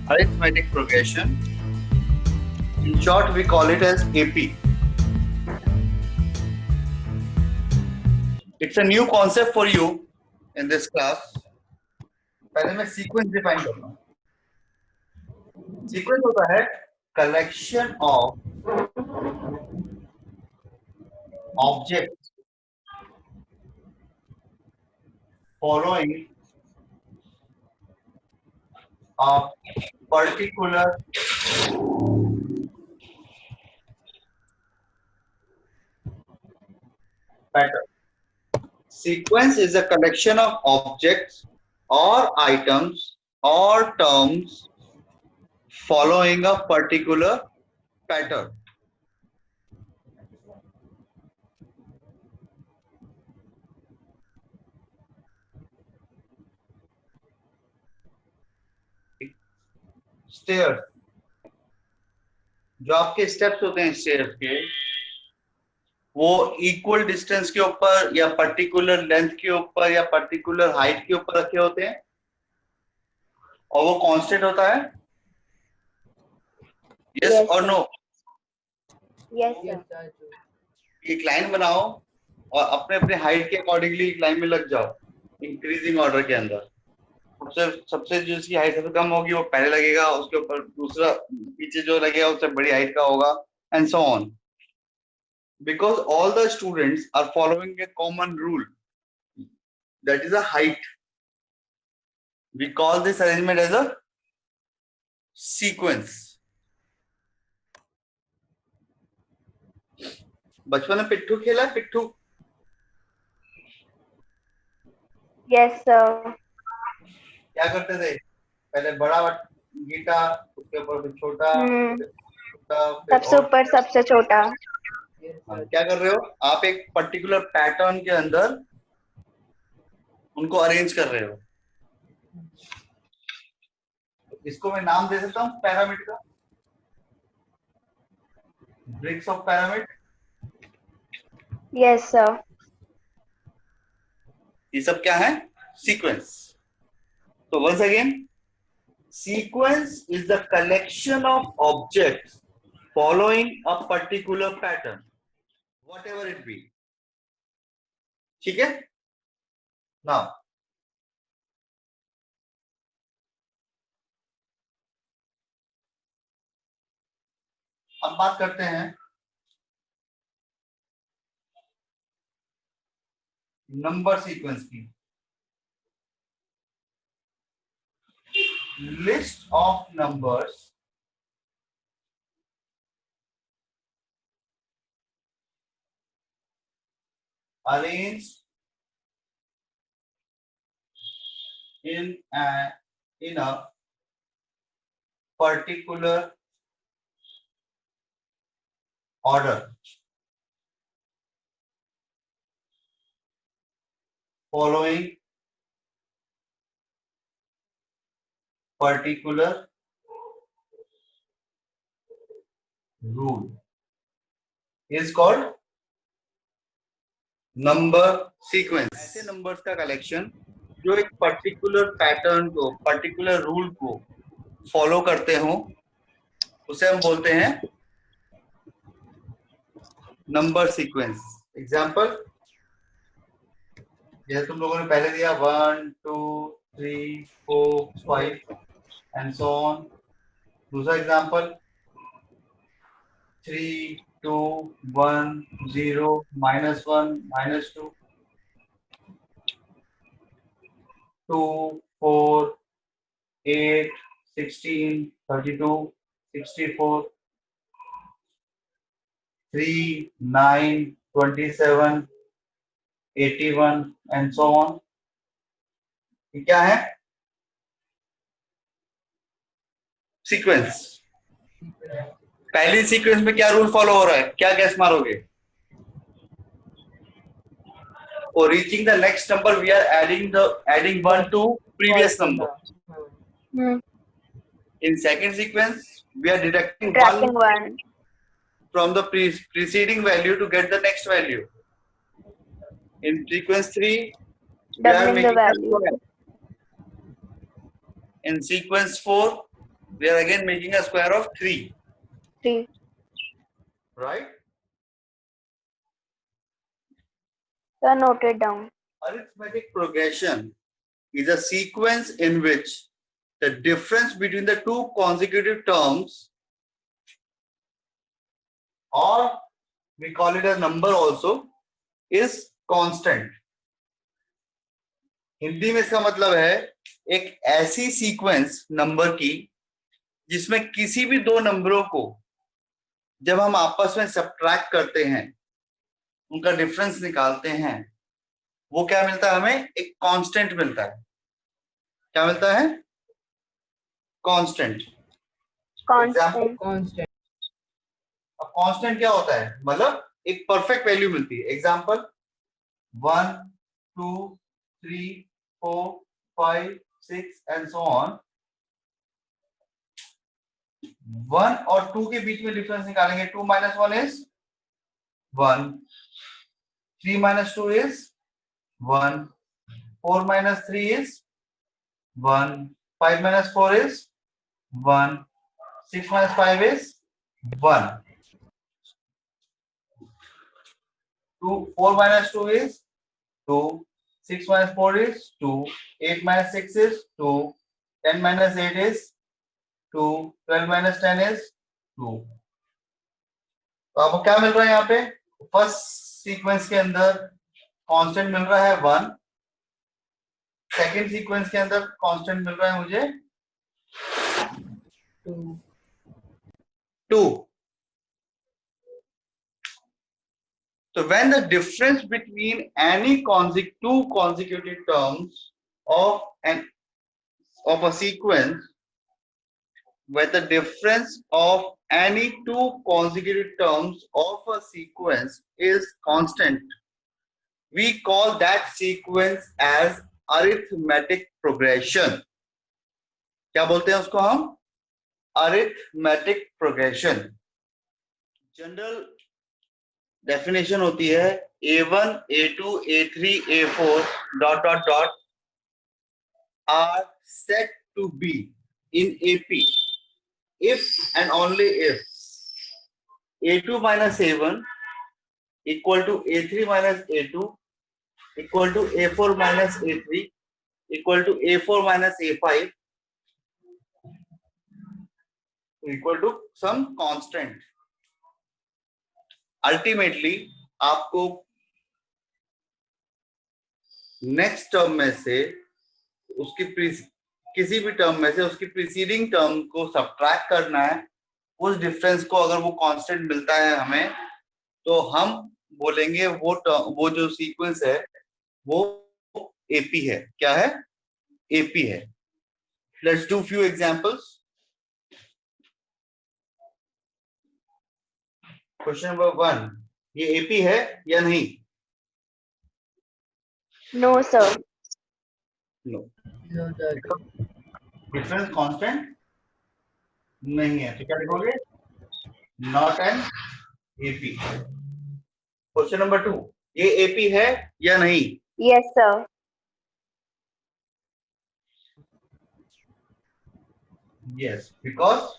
arithmetic progression. In short, we call it as AP. It's a new concept for you in this class. पहले मैं sequence define करता हूँ. Sequence होता है collection of objects following a particular pattern. Sequence is a collection of objects or items or terms following a particular pattern. Stairs, जो आपके steps होते हैं स्टेयर्स के, वो इक्वल डिस्टेंस के ऊपर या पर्टिकुलर लेंथ के ऊपर या पर्टिकुलर हाइट के ऊपर रखे होते हैं और वो कांस्टेंट होता है. यस और नो? Yes sir. एक लाइन बनाओ और अपने अपने हाइट के अकॉर्डिंगली एक लाइन में लग जाओ इंक्रीजिंग ऑर्डर के अंदर. सबसे जो उसकी हाइट सबसे कम होगी वो पहले लगेगा, उसके ऊपर दूसरा पीछे जो लगेगा उससे बड़ी हाइट का होगा and so on. Because all the students are following a common rule, that is a height. We call this arrangement as a sequence. बचपन में पिट्ठू खेला है? पिट्ठू? Yes sir. क्या करते थे? पहले बड़ा गीटा, उसके ऊपर फिर छोटा, सबसे ऊपर सबसे छोटा. क्या कर रहे हो आप? एक पर्टिकुलर पैटर्न के अंदर उनको अरेंज कर रहे हो. इसको मैं नाम दे सकता हूँ पैरामिड का, bricks of pyramid. Yes sir. ये सब क्या है? सीक्वेंस. तो once again, sequence is the collection of objects following a particular pattern, whatever it be. ठीक है? Now, अब बात करते हैं नंबर सीक्वेंस की. List of numbers arranged in a particular order following particular rule is called number sequence. ऐसे numbers का collection जो एक पर्टिकुलर पैटर्न को, पर्टिकुलर रूल को फॉलो करते हो, उसे हम बोलते हैं नंबर सीक्वेंस. एग्जांपल जैसे तुम लोगों ने पहले दिया 1 2 3 4 5 एंड सो ऑन. दूसरा एग्जांपल 3 2 1 0 -1 -2 2 4 8 16 32 64 3 9 27 81 एंड सो ऑन. ये क्या है? सीक्वेंस. पहली सीक्वेंस में क्या रूल फॉलो हो रहा है? क्या गैस मारोगे? For reaching the next number, we are adding one to previous number. In second sequence, we are deducting one from the preceding value to get the next value. In sequence 3, we are making the value. In sequence 4, We are again making a square of 3. 3. Right? So note it down. Arithmetic progression is a sequence in which the difference between the two consecutive terms, or we call it a number also, is constant. Hindi में इसका मतलब है एक ऐसी sequence number की जिसमें किसी भी दो नंबरों को जब हम आपस में सब्ट्रैक्ट करते हैं, उनका डिफरेंस निकालते हैं, वो क्या मिलता है हमें? एक कांस्टेंट मिलता है. क्या मिलता है? कांस्टेंट. Constant. constant, अब कांस्टेंट क्या होता है? मतलब एक परफेक्ट वैल्यू मिलती है. Example 1 2 3 4 5 6 and so on. 1 और 2 के बीच में डिफरेंस निकालेंगे. 2 minus 1 is 1. 3 minus 2 is 1. 4 minus 3 is 1. 5 minus 4 is 1. 6 minus 5 is 1. 4 minus 2 is 2. 6 minus 4 is 2. 8 minus 6 is 2. 10 minus 8 is 2. 12 minus 10 is 2. तो आपको क्या मिल रहा है यहाँ पे? फर्स्ट सीक्वेंस के अंदर कांस्टेंट मिल रहा है 1. सेकंड सीक्वेंस के अंदर कांस्टेंट मिल रहा है मुझे 2. So when the difference between any two consecutive terms of a sequence, where the difference of any two consecutive terms of a sequence is constant, we call that sequence as arithmetic progression. क्या बोलते हैं उसको हम? Arithmetic progression. General definition होती है A1, A2, A3, A4 dot dot dot are said to be in AP if and only if A2 minus A1 equal to A3 minus A2 equal to A4 minus A3 equal to A4 minus A5 equal to some constant. Ultimately आपको next term में से उसकी किसी भी term में से उसकी preceding term को सब्ट्रैक्ट करना है. उस डिफरेंस को अगर वो कांस्टेंट मिलता है हमें, तो हम बोलेंगे वो जो सीक्वेंस है वो एपी है. क्या है? एपी है. Let's do few examples. Question number 1, ये एपी है या नहीं? No, sir. No. no sir, difference constant नहीं है, तो क्या लिखोगे? Not an AP. Question number 2, ये एपी है या नहीं? Yes, sir. Yes, because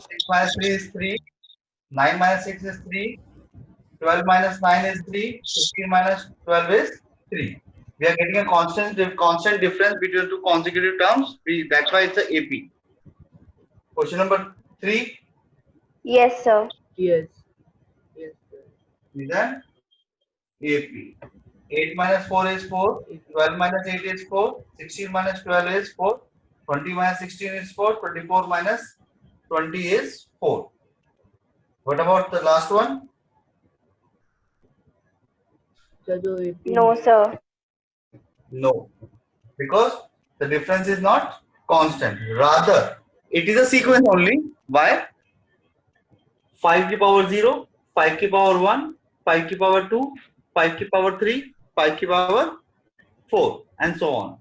6 minus 3 is 3, 9 minus 6 is 3, 12 minus 9 is 3, 15 minus 12 is 3. We are getting a constant difference between two consecutive terms. That's why it's a AP. Question number 3. Yes, sir. yes, yes sir. Is that AP? 8 minus 4 is 4, 12 minus 8 is 4, 16 minus 12 is 4, 20 minus 16 is 4, 24 minus 20 is 4. What about the last one? Sir, जो AP No, sir. No, because the difference is not constant. Rather, it is a sequence only. Why? 5 की power 0, 5 की power 1, 5 की power 2, 5 की power 3, 5 की power 4, and so on.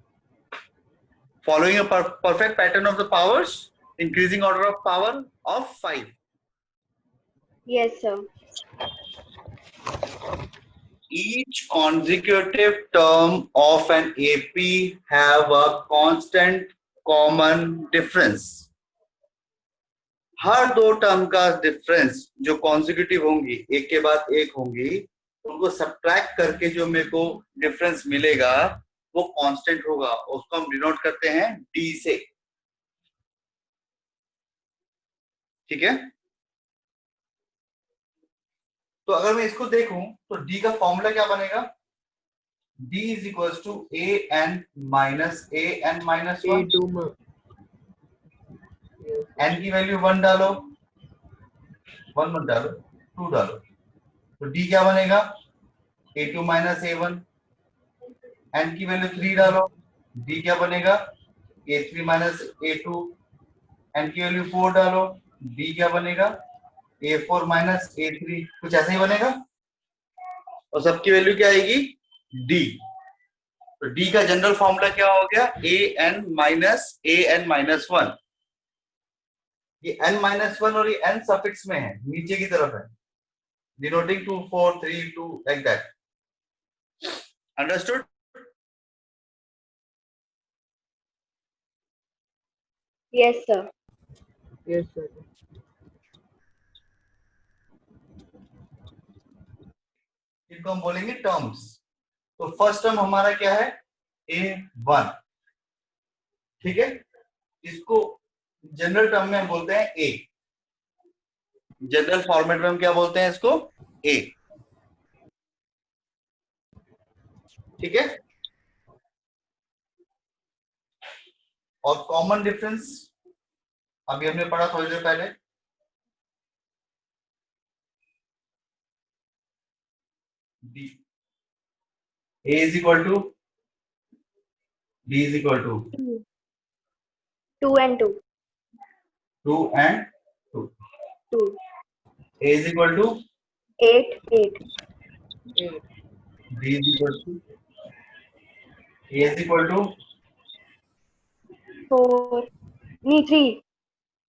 Following a perfect pattern of the powers, increasing order of power of 5. Yes, sir. Each consecutive term of an AP have a constant common difference. हर दो term का difference जो consecutive होंगी, एक के बाद एक होंगी, उनको सब्ट्रैक्ट करके जो मेरे को डिफरेंस मिलेगा वो कांस्टेंट होगा, उसको हम डिनोट करते हैं डी से। ठीक है, तो अगर मैं इसको देखूं तो डी का फॉर्मूला क्या बनेगा? D is equal to A N minus A one. two में yes एन की वैल्यू 1 डालो, 1 मत डालो, 2 डालो, तो डी क्या बनेगा? a2 minus a1। एन की वैल्यू 3 डालो, डी क्या बनेगा? a3 minus a2। एन की वैल्यू 4 डालो, डी क्या बनेगा? a4 minus a3। कुछ ऐसा ही बनेगा, और सबकी वैल्यू क्या आएगी? डी। तो डी का जनरल फॉर्मूला क्या हो गया? a n minus 1। ये n माइनस 1 और ये n सफिक्स में है, नीचे की तरफ है, denoting 2 4 3 2 like that. Understood? Yes, sir. yes sir इनको हम बोलेंगे टर्म्स। तो फर्स्ट टर्म हमारा क्या है? a1। ठीक है, इसको जनरल टर्म में हम बोलते हैं a। जनरल फॉर्मेट में हम क्या बोलते हैं इसको? a। ठीक है, और कॉमन डिफरेंस अभी हमने पढ़ा थोड़ी देर पहले, d a is equal to d is equal to 2 and 2. 2 and 2। 2. a is equal to 8, 8. 8 d is equal to a is equal to 4. Nee, 3.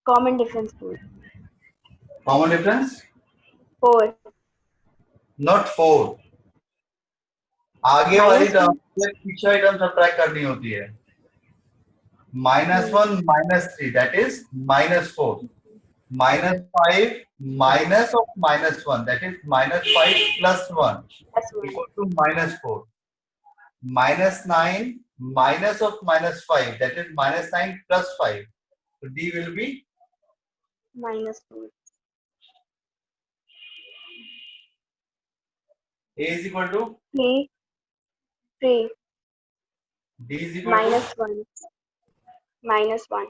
Common difference 4. Common difference 4. Not 4। आगे वाली Minus term से पीछे वाली term subtract करनी होती है। -1 -3 that is -4। -5 minus of -1 that is -5 plus 1 plus 1. Equal to -4। -9 minus of -5 that is -9 plus 5, so d will be Minus 4. a is equal to 3. 3. d is equal Minus 1. Minus 1.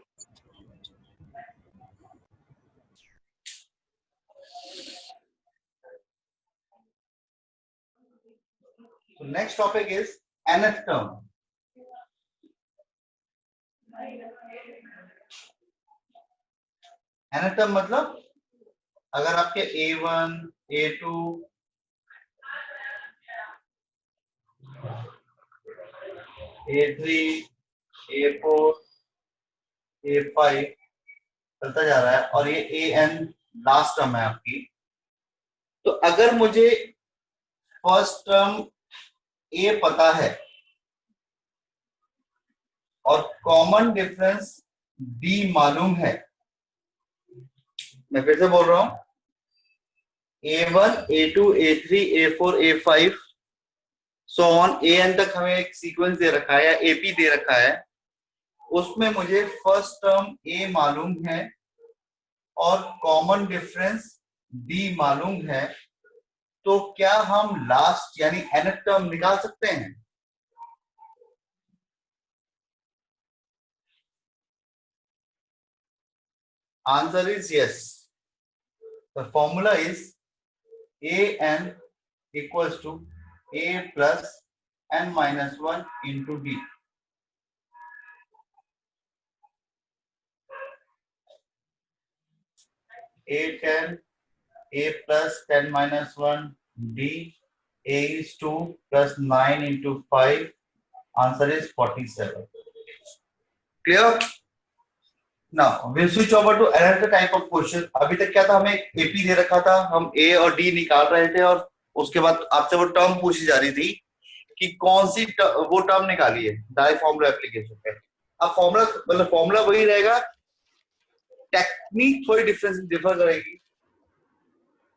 to, so next topic is nth term। nth term मतलब अगर आपके a1 a2 a3 a4 a5 चलता जा रहा है और ये an last term है आपकी, तो अगर मुझे फर्स्ट टर्म a पता है और कॉमन डिफरेंस d मालूम है, मैं फिर से बोल रहा हूं, a1 a2 a3 a4 a5 so on an तक हमें एक सीक्वेंस दे रखा है या ap दे रखा है, उसमें मुझे फर्स्ट टर्म a मालूम है और कॉमन डिफरेंस d मालूम है, तो क्या हम लास्ट यानी nth टर्म निकाल सकते हैं? Answer is yes. The formula is an equals to a plus n minus 1 into d। a10 a plus 10 minus 1 d, a is 2 plus 9 into 5, answer is 47। clear? now we'll switch over to another type of question। अभी तक क्या था, हमें ap दे रखा था, हम a और d निकाल रहे थे और उसके बाद आपसे वो टर्म पूछी जा रही थी कि कौन सी वो टर्म निकाली है डायरेक्ट फॉर्मूला एप्लीकेशन पे। अब फॉर्मूला मतलब फॉर्मूला वही रहेगा, टेक्निक थोड़ी डिफर करेगी।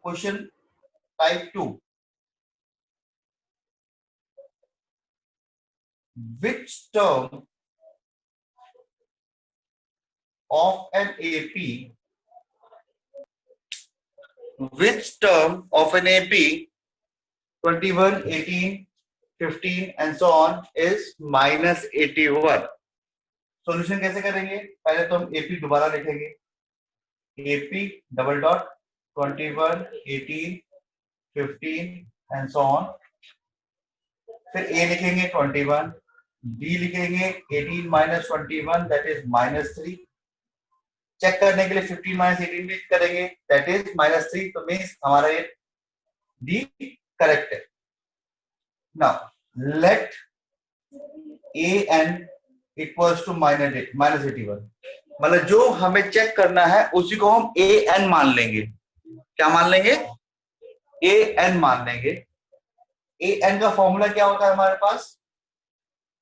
Question type 2, which term of an AP, which term of an AP 21, 18, 15 and so on is -81? Solution कैसे करेंगे? पहले तो हम AP दोबारा लिखेंगे, AP double dot 21, 18, 15 and so on. फिर A लिखेंगे 21, B लिखेंगे 18 माइनस 21 दैट इज -3। चेक करने के लिए 15 माइनस 18 भी करेंगे दैट इज -3, तो मींस हमारा ये डी करेक्ट है। Now let A N equals to -81, मतलब जो हमें चेक करना है उसी को हम ए एन मान लेंगे। क्या मान लेंगे? ए एन मान लेंगे। ए एन का फॉर्मूला क्या होता है हमारे पास?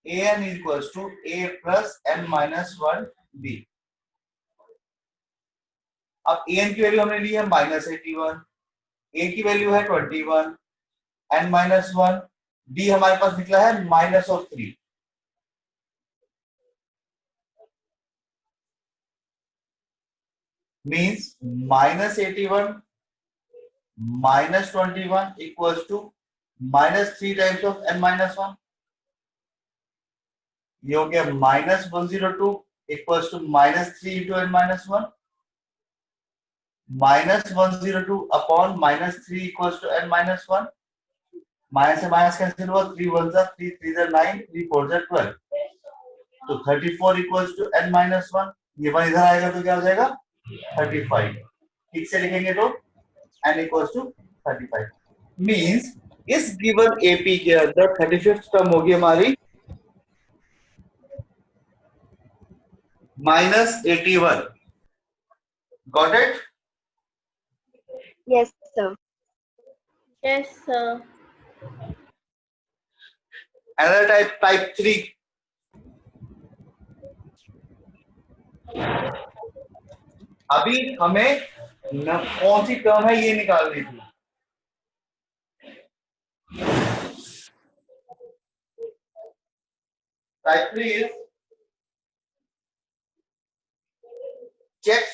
A N equals to A plus N minus 1 B. अब ए एन की वैल्यू हमने ली है -81, ए की वैल्यू है 21, एन माइनस 1, डी हमारे पास निकला है -3। Means -81 -21 equals to -3 times of n minus 1। ये हो गया -102 equals to -3 into n minus 1। -102 upon -3 equals to n minus 1। Minus से माइनस कैंसिल हुआ, 3 1 जा 3 3 जा 9, 3 4 जा 12, तो 34 इक्वल्स टू n माइनस 1। ये वन इधर आएगा तो क्या हो जाएगा? 35। ठीक से लिखेंगे तो n इक्वल्स टू 35। मींस इस गिवन एपी के अंदर 35th टर्म होगी हमारी -81। Got it? Yes, sir. Yes, sir. Another type 3, अभी हमें कौन सी टर्म है ये निकालनी थी। Type 3 is check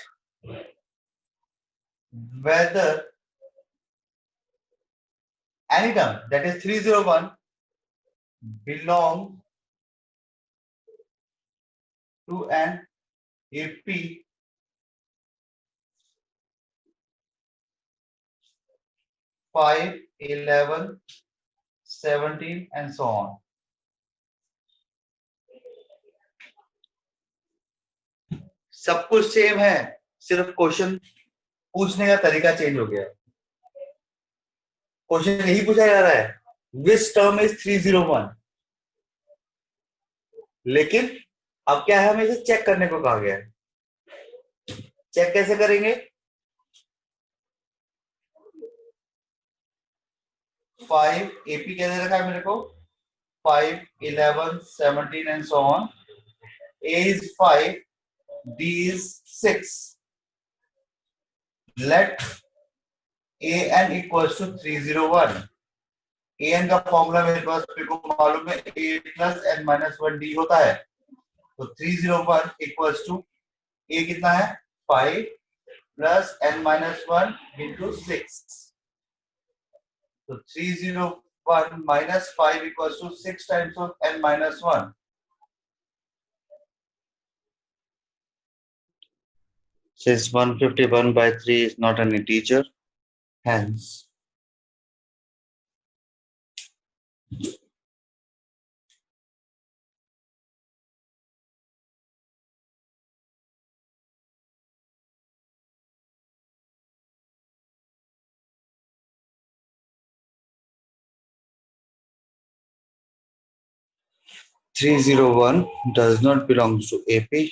whether any term that is 301 belong to an AP 5, 11, 17 and so on। सब कुछ सेम है, सिर्फ क्वेश्चन पूछने का तरीका चेंज हो गया। क्वेश्चन यही पूछा जा रहा है, विच टर्म इज 301, लेकिन अब क्या है, हमें इसे चेक करने को कहा गया है। चेक कैसे करेंगे? 5 AP कैसे रखा है मेरे को? 5, 11, 17 and so on. A is 5, D is 6। Let AN equals to 301। AN का फॉर्मूला मेरे पास मेरे को मालूम है, A plus N minus 1 D होता है, तो 301 इक्वल्स टू A कितना है? 5 प्लस N माइनस 1 इंटू 6, तो 301 minus 5 equals to 6 times of N minus 1। Since 151 by 3 is not an integer, hence (301) does not belong to AP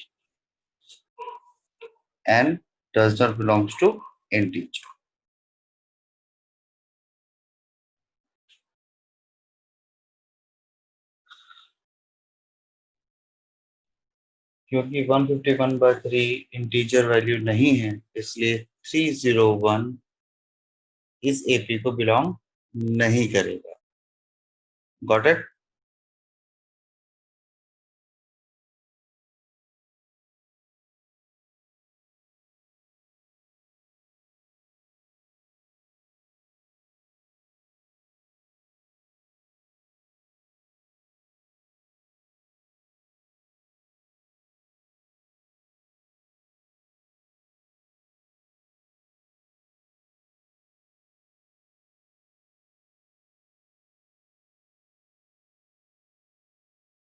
and does not belong to integer। क्योंकि 151/3 integer value नहीं है, इसलिए 301 इस AP को belong नहीं करेगा। Got it?